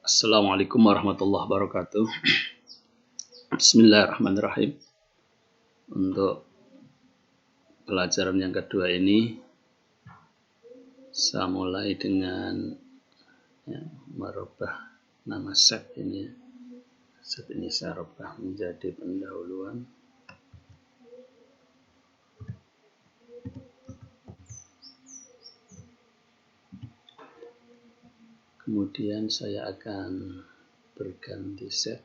Assalamualaikum warahmatullahi wabarakatuh. Bismillahirrahmanirrahim. Untuk pelajaran yang kedua ini, saya mulai dengan merubah nama set ini. Set ini saya rubah menjadi pendahuluan. Kemudian saya akan berganti set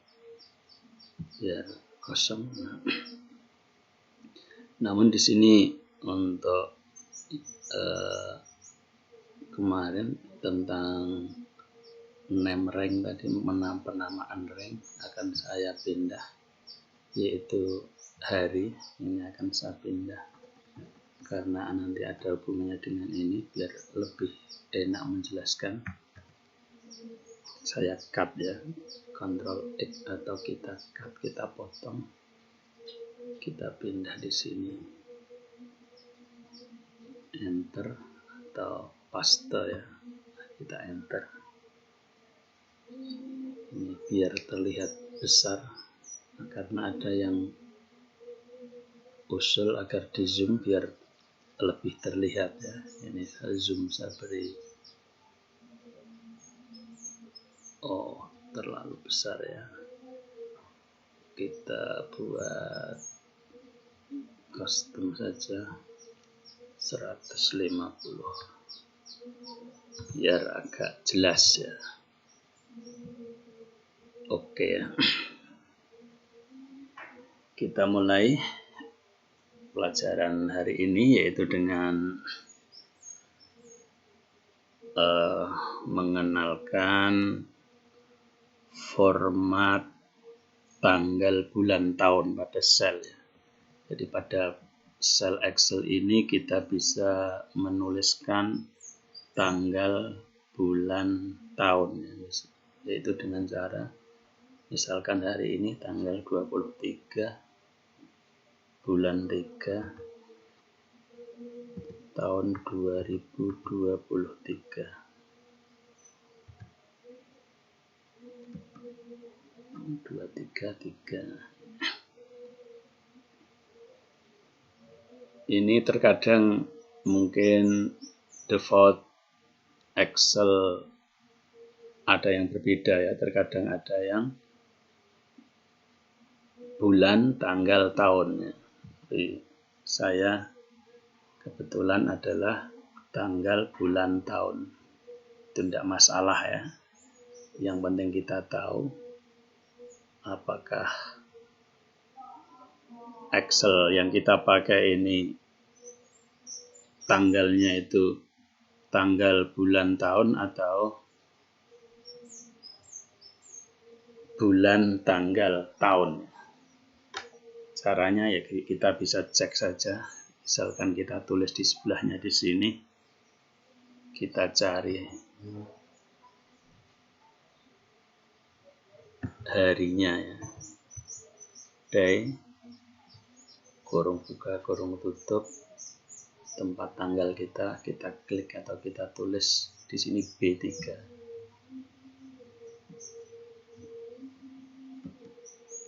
biar kosong. Namun di sini untuk kemarin tentang name rank tadi, penamaan rank akan saya pindah, yaitu hari ini akan saya pindah karena nanti ada hubungannya dengan ini biar lebih enak menjelaskan. Saya cut ya, Ctrl X atau kita cut, kita potong, kita pindah di sini, enter atau paste ya, kita enter. Ini biar terlihat besar karena ada yang usul agar di zoom biar lebih terlihat ya. Ini saya zoom, saya beri terlalu besar ya. Kita buat custom saja 150 biar agak jelas ya. Oke ya. Kita mulai pelajaran hari ini yaitu dengan mengenalkan format tanggal, bulan, tahun pada sel ya. Jadi pada sel Excel ini kita bisa menuliskan tanggal, bulan, tahun ya, yaitu dengan cara misalkan hari ini tanggal 23 bulan 3 tahun 2023. 233. Ini terkadang mungkin default Excel ada yang berbeda ya, terkadang ada yang bulan, tanggal, tahun ya. Jadi saya kebetulan adalah tanggal, bulan, tahun. Itu tidak masalah ya. Yang penting kita tahu apakah Excel yang kita pakai ini tanggalnya itu tanggal, bulan, tahun atau bulan, tanggal, tahun. Caranya ya kita bisa cek saja. Misalkan kita tulis di sebelahnya di sini, kita cari harinya ya, day, kurung buka, kurung tutup, tempat tanggal kita klik atau kita tulis di sini B3.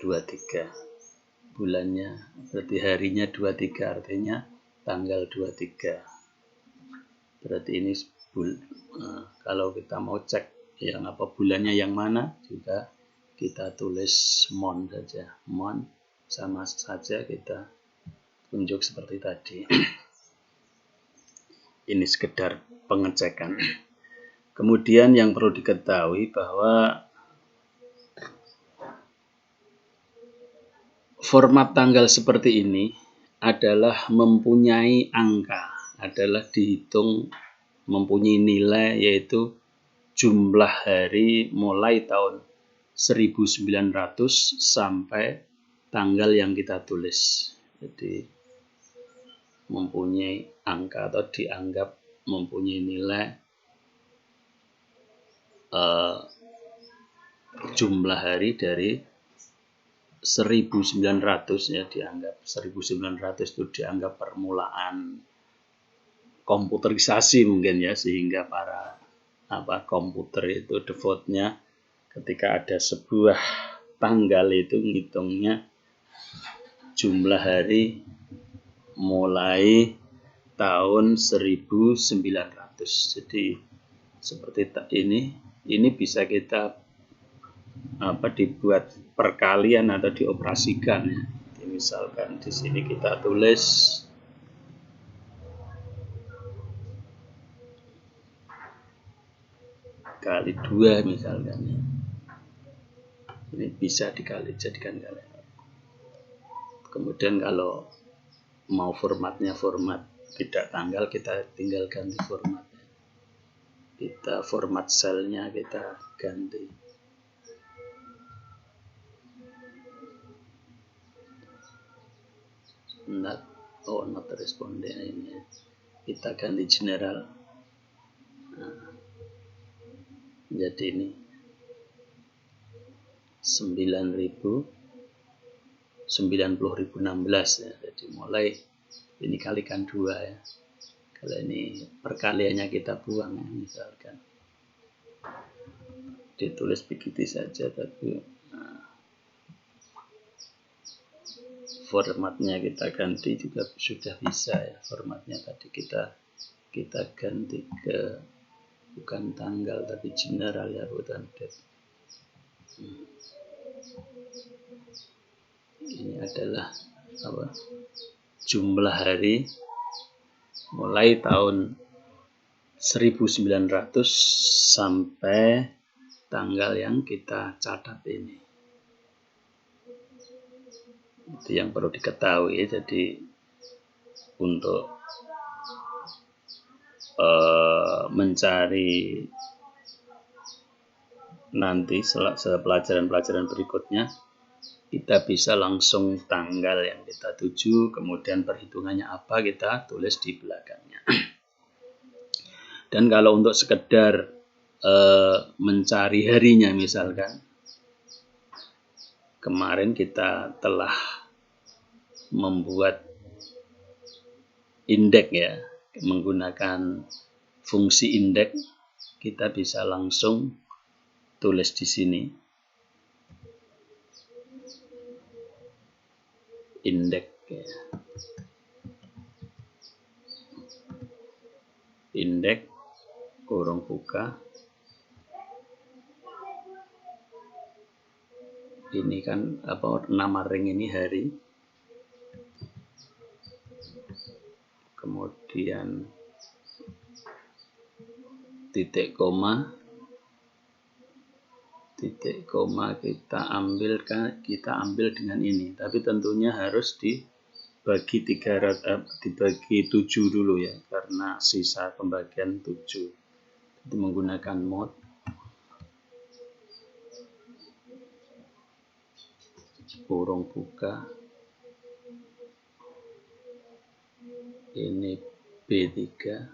23 bulannya, berarti harinya 23, artinya tanggal 23. Berarti ini kalau kita mau cek yang apa bulannya yang mana, juga kita tulis month saja, month, sama saja kita tunjuk seperti tadi. Ini sekedar pengecekan. Kemudian yang perlu diketahui bahwa format tanggal seperti ini adalah mempunyai angka, adalah dihitung mempunyai nilai, yaitu jumlah hari mulai tahun 1900 sampai tanggal yang kita tulis. Jadi mempunyai angka atau dianggap mempunyai nilai jumlah hari dari 1900 ya, dianggap 1900 itu dianggap permulaan komputerisasi mungkin ya, sehingga para komputer itu defaultnya ketika ada sebuah tanggal itu ngitungnya jumlah hari mulai tahun 1900. Jadi seperti ini bisa kita dibuat perkalian atau dioperasikan ya. Jadi misalkan di sini kita tulis kali 2 misalkan ya. Ini bisa jadikan kalian. Kemudian kalau mau formatnya format tidak tanggal, kita tinggal ganti format. Kita format selnya kita ganti. Not responding ini. Kita ganti general. Jadi ini 90.016 ya. Jadi mulai ini kalikan 2 ya. Kalau ini perkaliannya kita buang ya, misalkan ditulis begitu saja, tapi formatnya kita ganti juga sudah bisa ya. Formatnya tadi kita ganti ke bukan tanggal tapi general ya, bukan date. Ini adalah jumlah hari mulai tahun 1900 sampai tanggal yang kita catat ini. Itu yang perlu diketahui. Jadi untuk mencari nanti setelah pelajaran-pelajaran berikutnya, kita bisa langsung tanggal yang kita tuju, kemudian perhitungannya apa kita tulis di belakangnya. Dan kalau untuk sekedar mencari harinya, misalkan kemarin kita telah membuat indeks ya, menggunakan fungsi indeks, kita bisa langsung tulis di sini indeks ya. Indeks kurung buka. Ini kan nama ring ini hari. Kemudian titik koma kita ambil dengan ini, tapi tentunya harus dibagi 7 dulu ya, karena sisa pembagian 7 itu menggunakan mode kurung buka. Ini B3, ya.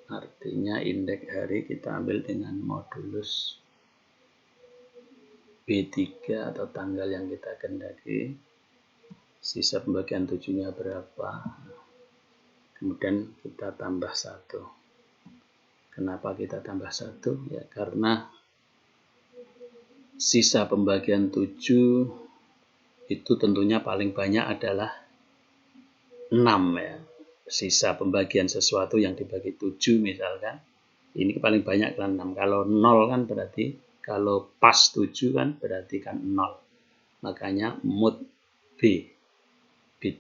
Artinya indeks hari kita ambil dengan modulus B3 atau tanggal yang kita kendaki. Sisa pembagian 7-nya berapa? Kemudian kita tambah 1. Kenapa kita tambah 1? Ya karena sisa pembagian 7 itu tentunya paling banyak adalah 6 ya. Sisa pembagian sesuatu yang dibagi 7 misalkan, ini paling banyak kan 6. Kalau 0 kan berarti, kalau pas 7 kan berarti kan 0. Makanya mod B3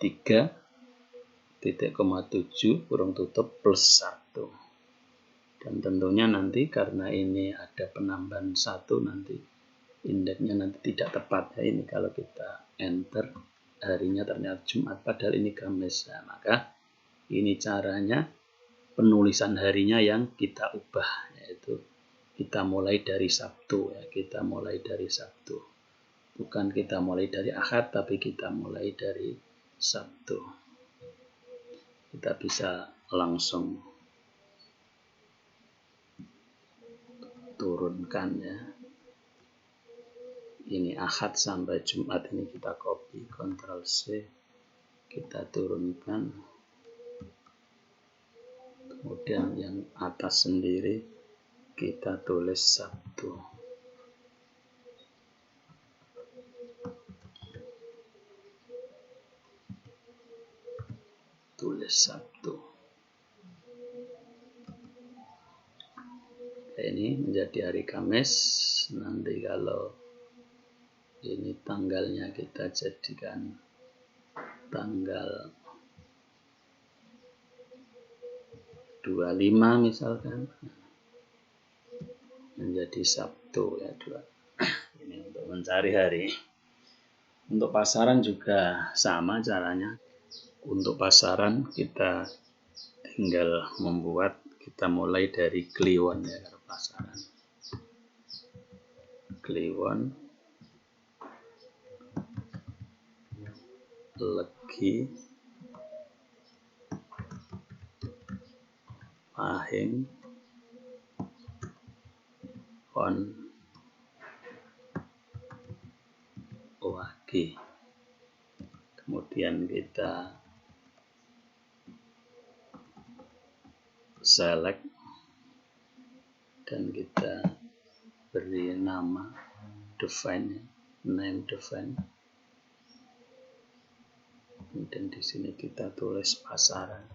titik koma 7 kurung tutup plus 1. Dan tentunya nanti karena ini ada penambahan 1, nanti indeksnya nanti tidak tepat ya. Ini kalau kita enter harinya ternyata Jumat padahal ini Kamis. Nah, maka ini caranya penulisan harinya yang kita ubah, yaitu kita mulai dari Sabtu ya. Kita mulai dari Sabtu. Bukan kita mulai dari Ahad, tapi kita mulai dari Sabtu. Kita bisa langsung turunkan ya. Ini Ahad sampai Jumat, ini kita copy, Ctrl C, kita turunkan, kemudian yang atas sendiri kita tulis Sabtu. Tulis Sabtu. Ini menjadi hari Kamis. Nanti kalau ini tanggalnya kita jadikan tanggal 25 misalkan, menjadi Sabtu ya 2. Ini untuk mencari hari. Untuk pasaran juga sama caranya. Untuk pasaran kita tinggal membuat, kita mulai dari Kliwon ya, kalau pasaran. Kliwon, Legi, Pahing, Pon, Wage. Kemudian kita select dan kita beri nama define, name define. Kemudian di sini kita tulis pasaran.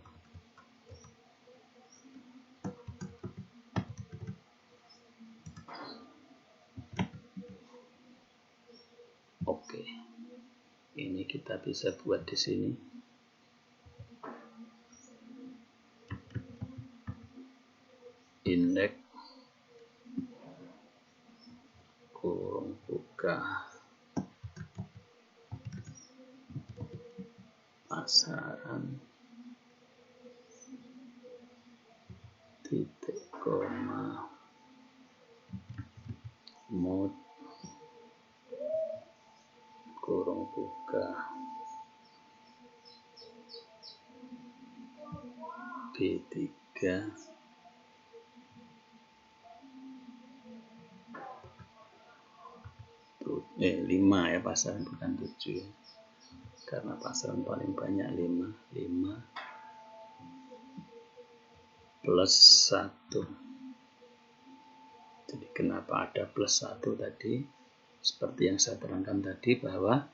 Oke. Ini kita bisa buat di sini. Indeks kurung buka pasaran titik koma mode kurung buka B3 5 ya, pasaran bukan 7 ya. Karena pasaran paling banyak 5 plus 1. Jadi kenapa ada plus 1 tadi? Seperti yang saya terangkan tadi, bahwa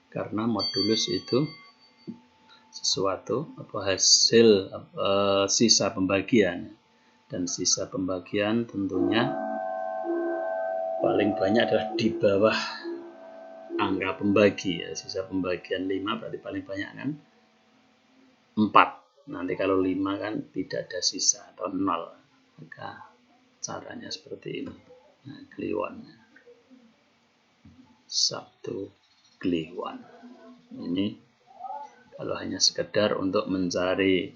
karena modulus itu sesuatu hasil sisa pembagian, dan sisa pembagian tentunya paling banyak adalah di bawah angka pembagi ya. Sisa pembagian 5 berarti paling banyak kan 4. Nanti kalau 5 kan tidak ada sisa atau 0, maka caranya seperti ini. Nah, Kliwon Sabtu Kliwon. Ini kalau hanya sekedar untuk mencari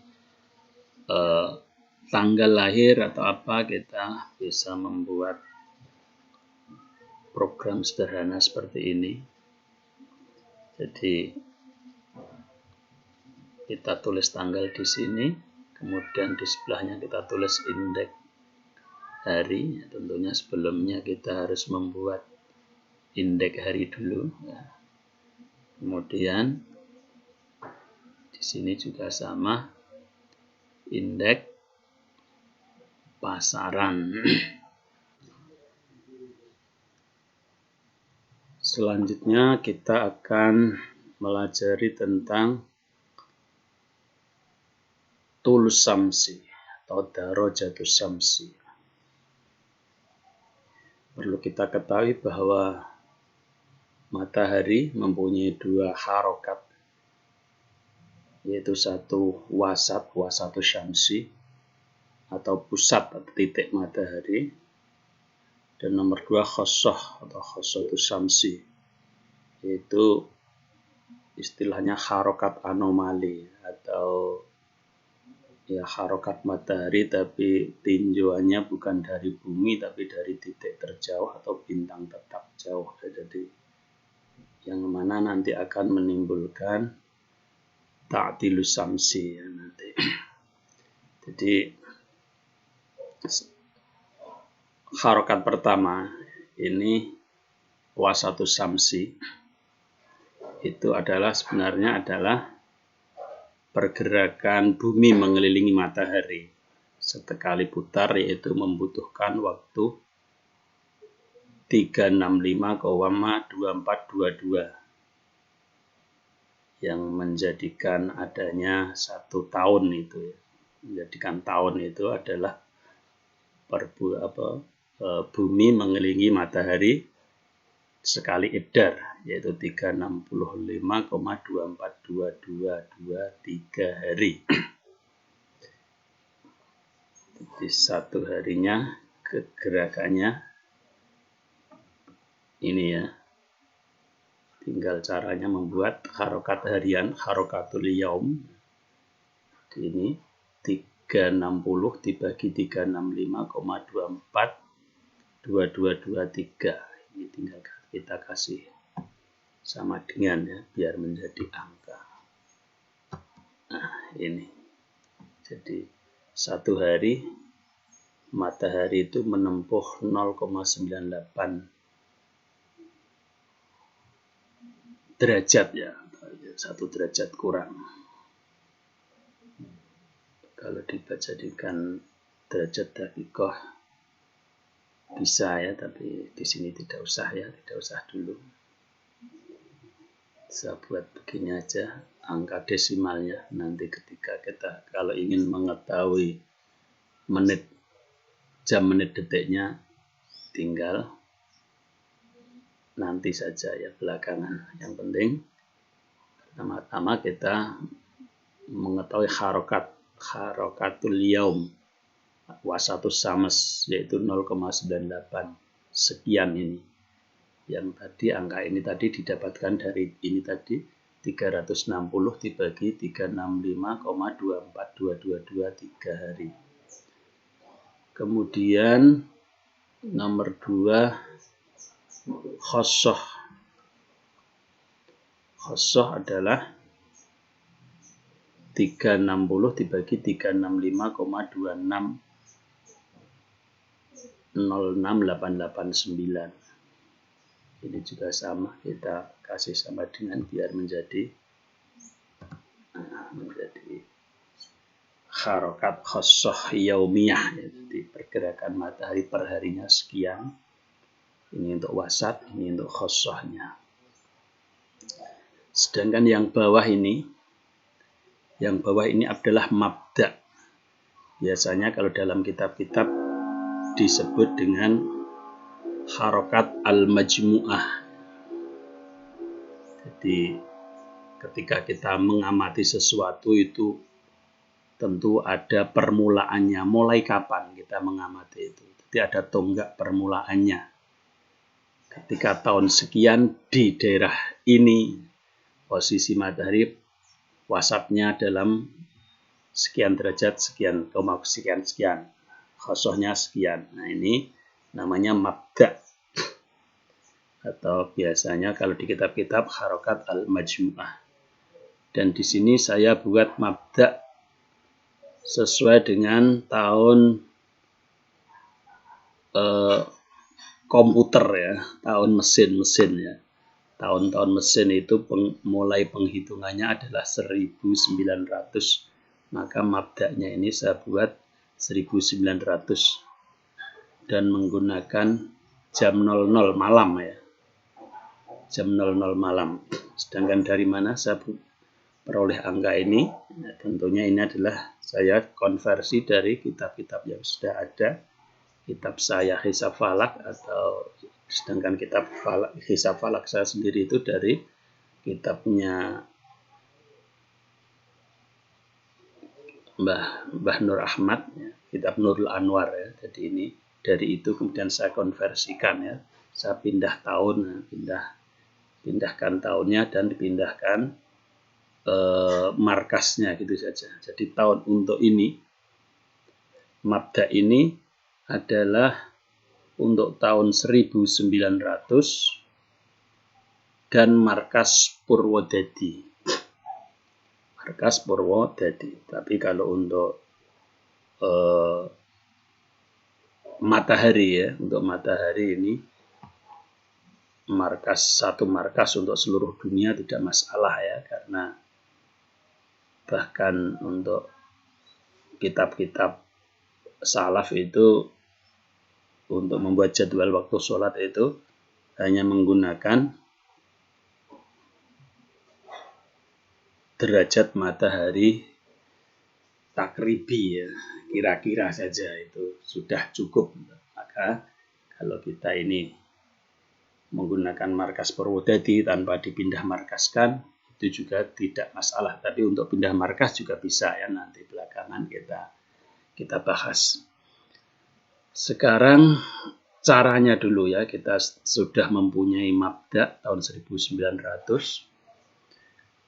tanggal lahir atau apa, kita bisa membuat program sederhana seperti ini. Jadi kita tulis tanggal di sini, kemudian di sebelahnya kita tulis indeks hari. Tentunya sebelumnya kita harus membuat indeks hari dulu. Kemudian di sini juga sama, indeks pasaran. Selanjutnya kita akan melajari tentang tulus samsi atau darojatus samsi. Perlu kita ketahui bahwa matahari mempunyai 2 harokat, yaitu satu wasatu syamsi atau pusat atau titik matahari, dan nomor 2 khosoh atau khosatu syamsi, yaitu istilahnya harokat anomali atau ya harokat matahari tapi tinjauannya bukan dari bumi tapi dari titik terjauh atau bintang tetap jauh. Jadi yang mana nanti akan menimbulkan ta'tilus samsi ya, nanti. Jadi harokat pertama ini wasatu samsi itu adalah sebenarnya adalah pergerakan bumi mengelilingi matahari sekali putar, yaitu membutuhkan waktu 365,2422 yang menjadikan adanya 1 tahun itu ya. Menjadikan tahun itu adalah bumi mengelilingi matahari sekali edar, yaitu 365,242223 hari. Jadi satu harinya gerakannya ini ya. Tinggal caranya membuat harokat harian, harokatul yaum. Ini 360 dibagi 365,242223. Ini tinggal kita kasih sama dengan ya, biar menjadi angka. Nah, ini. Jadi satu hari matahari itu menempuh 0,98 derajat ya, 1 derajat kurang. Kalau dijadikan derajat dakikoh bisa ya, tapi di sini tidak usah ya, tidak usah dulu. Saya buat begini aja angka desimalnya. Nanti ketika kita kalau ingin mengetahui menit, jam, menit, detiknya, tinggal nanti saja ya, belakangan. Yang penting pertama-tama kita mengetahui harokatul yaum wasatus sames, yaitu 0,98 sekian ini. Yang tadi angka ini tadi didapatkan dari ini tadi 360 dibagi 365,24223 hari. Kemudian nomor 2 khosoh. Khosoh adalah 360 dibagi 365,26068889. Ini juga sama, kita kasih sama dengan biar menjadi harokat khosoh yaumiyah, jadi pergerakan matahari per harinya sekian. Ini untuk wasat, ini untuk khosohnya. Sedangkan yang bawah ini adalah mabda. Biasanya kalau dalam kitab-kitab disebut dengan harokat al-majmu'ah. Jadi ketika kita mengamati sesuatu itu tentu ada permulaannya. Mulai kapan kita mengamati itu? Jadi ada tonggak permulaannya. Ketika tahun sekian di daerah ini posisi matahari wasatnya dalam sekian derajat, sekian, khosohnya sekian. Nah, ini namanya mabda, atau biasanya kalau di kitab-kitab harokat al-majmu'ah. Dan di sini saya buat mabda sesuai dengan tahun komputer ya, tahun mesin ya. Tahun-tahun mesin itu mulai penghitungannya adalah 1900. Maka mabda'nya ini saya buat 1900 dan menggunakan jam 00 malam ya. Jam 00 malam. Sedangkan dari mana saya peroleh angka ini? Ya, tentunya ini adalah saya konversi dari kitab-kitab yang sudah ada. Kitab saya Hisab Falak, atau sedangkan kitab Hisab Falak saya sendiri itu dari kitabnya Mbah Nur Ahmad ya, kitab Nurul Anwar ya. Jadi ini dari itu kemudian saya konversikan ya. Saya pindah tahun, pindahkan tahunnya dan dipindahkan markasnya gitu saja. Jadi tahun untuk ini mabda ini adalah untuk tahun 1900 dan markas Purwodadi. Markas Purwodadi. Tapi kalau untuk matahari ya, untuk matahari ini satu markas untuk seluruh dunia tidak masalah ya, karena bahkan untuk kitab-kitab salaf itu untuk membuat jadwal waktu sholat itu hanya menggunakan derajat matahari takribi, ya, kira-kira saja itu sudah cukup. Maka kalau kita ini menggunakan markas Purwodadi tanpa dipindah markaskan, itu juga tidak masalah. Tapi untuk pindah markas juga bisa, ya, nanti belakangan kita bahas. Sekarang caranya dulu, ya, kita sudah mempunyai mabda tahun 1900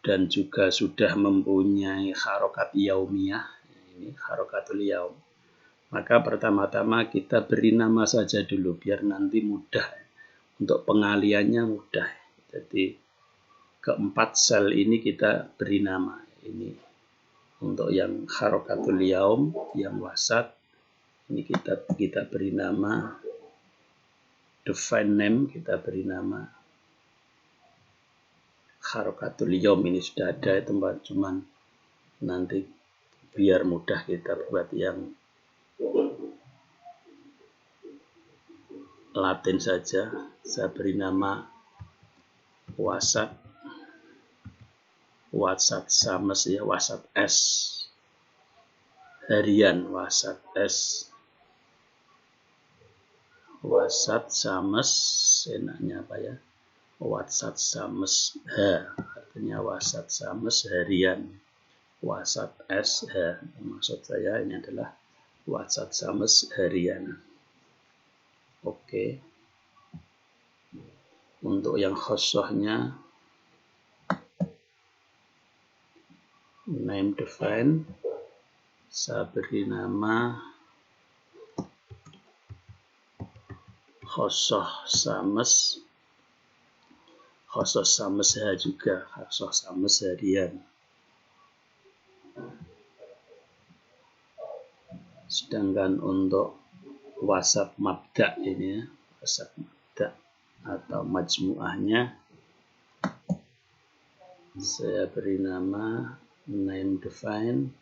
dan juga sudah mempunyai harokat yaumiyah, ini harokatul yaum. Maka pertama-tama kita beri nama saja dulu biar nanti mudah. Untuk pengaliannya mudah. Jadi keempat sel ini kita beri nama. Ini untuk yang harokatul yaum, yang wasat, ini kita beri nama define name, kita beri nama harokatul yaum. Ini sudah ada tempat, cuman nanti biar mudah kita buat yang Latin saja. Saya beri nama wasat sames, ya, wasat S harian, wasat S, wasat sames, enaknya apa, ya, wasat sames H, artinya wasat sames harian, wasat S H, maksud saya ini adalah wasat sames harian. Oke. Untuk yang khosohnya name define, saya beri nama khosoh sames H juga, khosoh sames harian. Sedangkan untuk wasat mabda ini, ya, wasat mabda atau majmuahnya, saya beri nama name define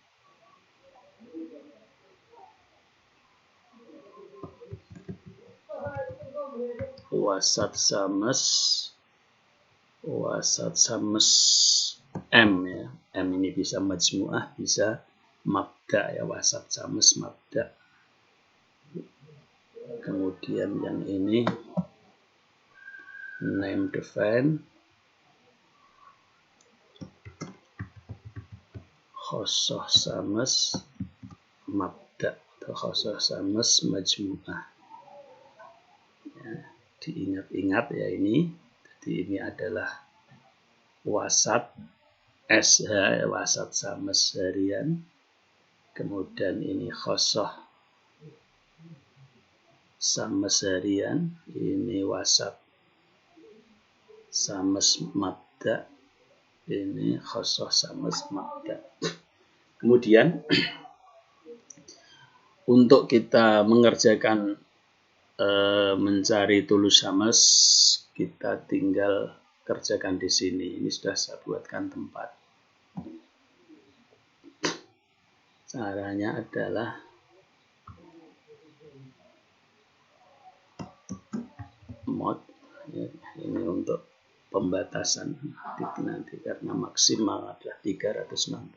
wasat sames M, ya. M ini bisa majmuah, bisa mabda, ya, wasat sames mabda. Kemudian yang ini name define khosoh sames mabda atau khosoh sames majmuah. Ya, diingat-ingat, ya, ini. Jadi ini adalah wasat SH, ya, wasat sames harian. Kemudian ini khosoh sames harian, ini wasat sames mabda, ini khosoh sames mabda. Kemudian untuk kita mengerjakan mencari tulus sames, kita tinggal kerjakan di sini. Ini sudah saya buatkan tempat. Caranya adalah mod, ya, ini untuk pembatasan nanti karena maksimal adalah 360.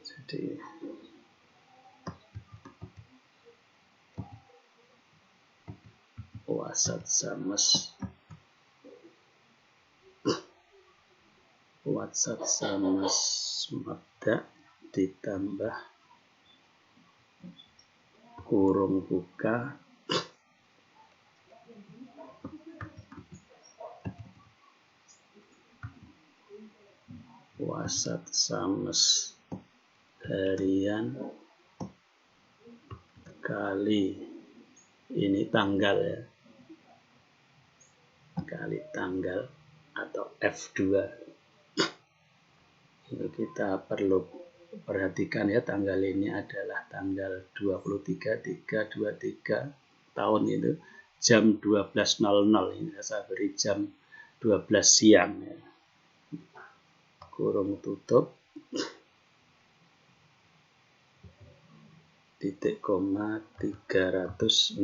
Jadi wasat sames mabda ditambah kurung buka wasat sames harian kali ini tanggal, ya, kali tanggal atau F2. Ini kita perlu perhatikan, ya, tanggal ini adalah tanggal 23/3/23 tahun itu jam 12.00. Ini saya beri jam 12 siang, ya. kurung tutup, titik koma 360.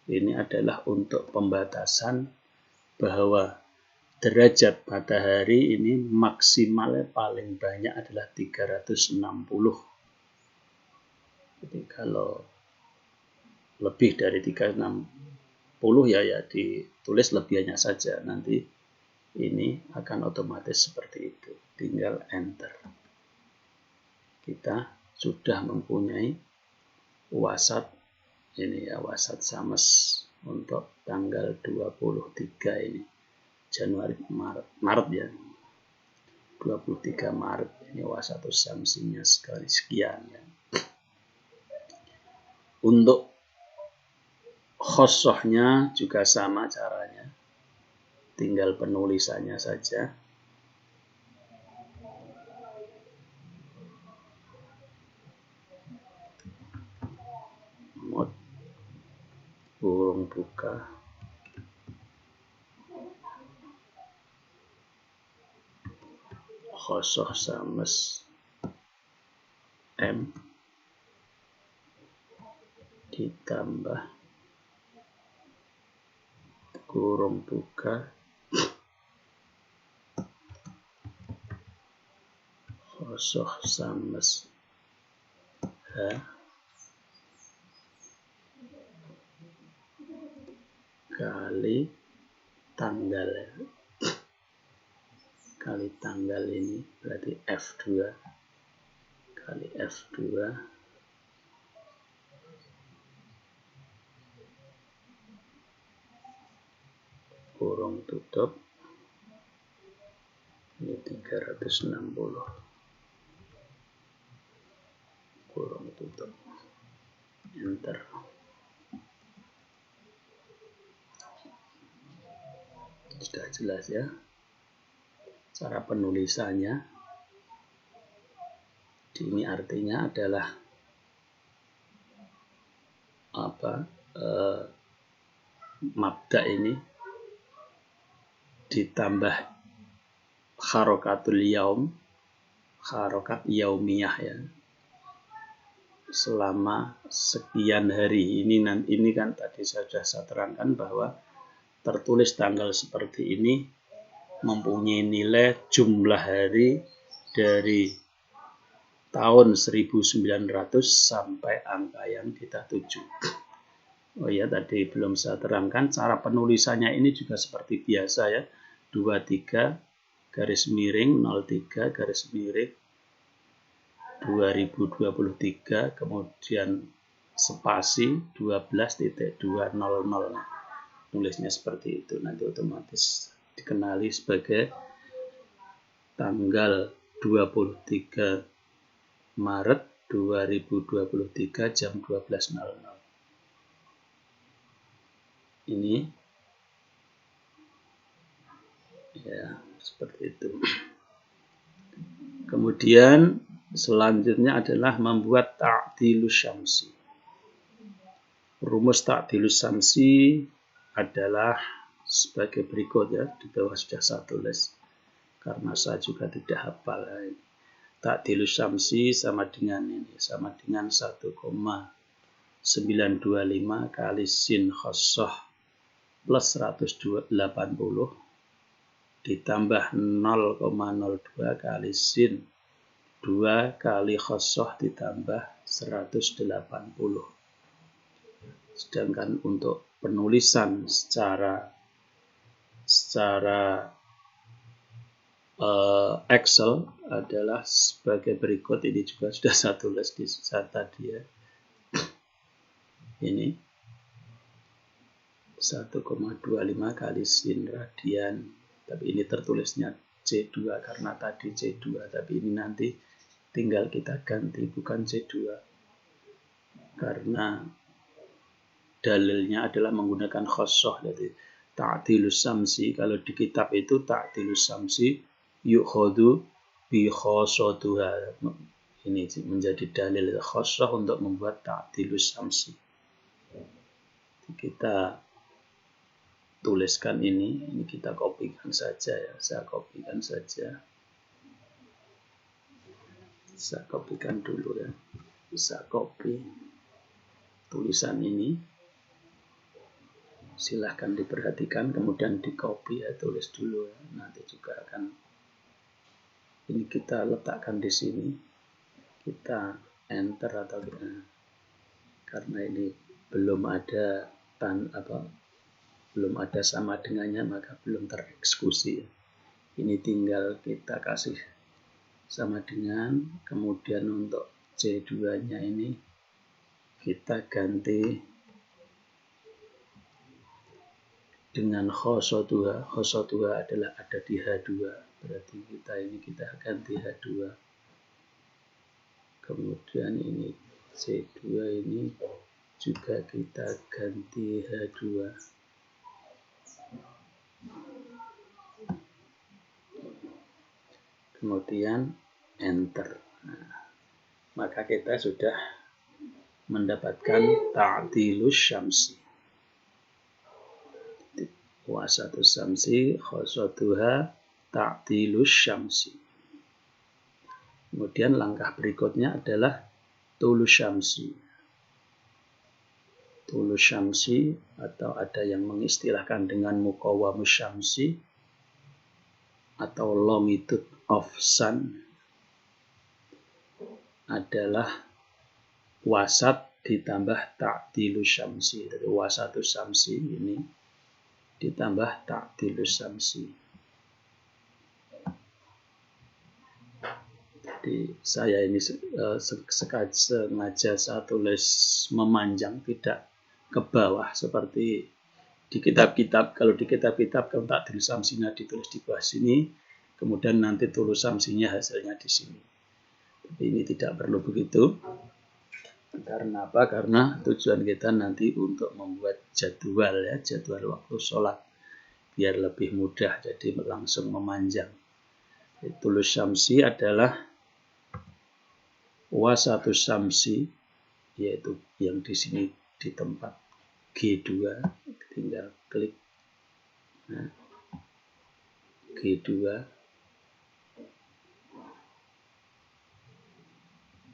Ini adalah untuk pembatasan bahwa derajat matahari ini maksimalnya paling banyak adalah 360. Jadi kalau lebih dari 360 ya ditulis lebihnya saja. Nanti ini akan otomatis seperti itu. Tinggal enter. Kita sudah mempunyai wasat ini ya, wasat Sames untuk tanggal 23 ini Januari Maret ya, 23 Maret ini wasatus samsinya sekali sekian ya. Untuk khosohnya juga sama caranya, tinggal penulisannya saja. Mod kurung buka khosoh Sames M ditambah kurung buka khosoh Sames H kali tanggal ini berarti F2 kali F2 kurung tutup ini 360 kurung tutup, enter. Sudah jelas ya cara penulisannya. Ini artinya adalah mabda ini ditambah harokatul yaum, harokat yaumiyah ya, selama sekian hari. Ini kan tadi sudah saya terangkan bahwa tertulis tanggal seperti ini mempunyai nilai jumlah hari dari tahun 1900 sampai angka yang kita tuju. Oh ya, tadi belum saya terangkan cara penulisannya ini juga seperti biasa ya, 23 garis miring 03 garis miring 2023 kemudian spasi 12.200. Tulisnya seperti itu, nanti otomatis dikenali sebagai tanggal 23 Maret 2023 jam 12.00. Ini ya seperti itu. Kemudian selanjutnya adalah membuat ta'dilus syamsi. Rumus ta'dilus syamsi adalah sebagai berikut ya, di bawah sudah saya tulis karena saya juga tidak hafal. Ta'dilus syamsi sama dengan ini, sama dengan 1,925 kali sin khosoh plus 180 ditambah 0,02 kali sin 2 kali khosoh ditambah 180. Sedangkan untuk penulisan secara Excel adalah sebagai berikut. Ini juga sudah saya tulis di saat tadi ya. Ini 1,25 kali sin radian, tapi ini tertulisnya C2 karena tadi C2, tapi ini nanti tinggal kita ganti bukan C2 karena dalilnya adalah menggunakan khosoh. Jadi ta'dilus samsi, kalau di kitab itu ta'dilus samsi yukhadu bi khosotuha, ini menjadi dalil khosoh untuk membuat ta'dilus samsi. Kita tuliskan ini kita kopikan saja ya, saya kopikan saja Saya kopikan dulu ya. Bisa copy tulisan ini. Silahkan diperhatikan, kemudian di copy ya, tulis dulu ya. Nanti juga akan ini kita letakkan di sini. Kita enter atau karena ini belum ada belum ada sama dengannya, maka belum tereksekusi. Ini tinggal kita kasih sama dengan, kemudian untuk C2-nya ini kita ganti dengan khosotuha. Khosotuha adalah ada di H2, berarti kita ganti H2. Kemudian ini C2 ini juga kita ganti H2. Kemudian enter. Nah, maka kita sudah mendapatkan ta'dilus syamsi. Wasatus syamsi khosotuha ta'dilus syamsi. Kemudian langkah berikutnya adalah tulus syamsi. Tulus syamsi atau ada yang mengistilahkan dengan muqawamus syamsi atau longitude of sun adalah wasat ditambah ta'dilus syamsi. Jadi wasatus syamsi ini ditambah ta'dilus syamsi. Jadi saya ini sengaja saya tulis memanjang, tidak ke bawah seperti di kitab-kitab. Kalau di kitab-kitab kalau ta'dilus syamsinya ditulis di bawah sini, kemudian nanti tulus syamsinya hasilnya di sini. Tapi ini tidak perlu begitu. Karena apa? Karena tujuan kita nanti untuk membuat jadwal ya, jadwal waktu sholat biar lebih mudah, jadi langsung memanjang. Tulus syamsi adalah wasatus syamsi, yaitu yang di sini di tempat G2, tinggal klik. Nah, G2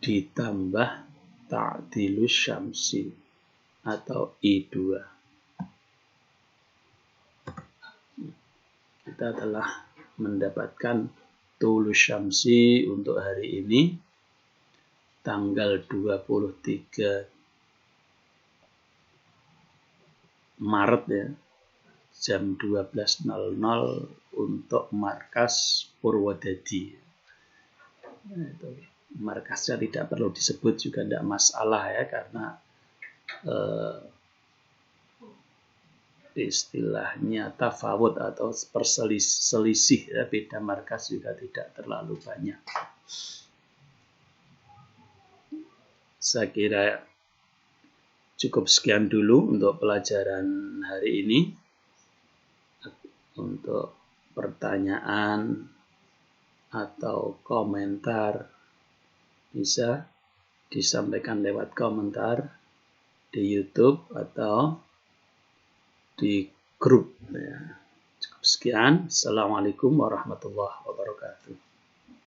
ditambah ta'dilus syamsi atau I2. Kita telah mendapatkan tulus syamsi untuk hari ini tanggal 23 Maret ya, jam 12.00 untuk markas Purwodadi. Nah, itu markasnya tidak perlu disebut juga tidak masalah ya, karena istilahnya tafawut atau perselisih ya, beda markas juga tidak terlalu banyak. Saya kira cukup sekian dulu untuk pelajaran hari ini. Untuk pertanyaan atau komentar bisa disampaikan lewat komentar di YouTube atau di grup. Ya. Cukup sekian. Assalamualaikum warahmatullahi wabarakatuh.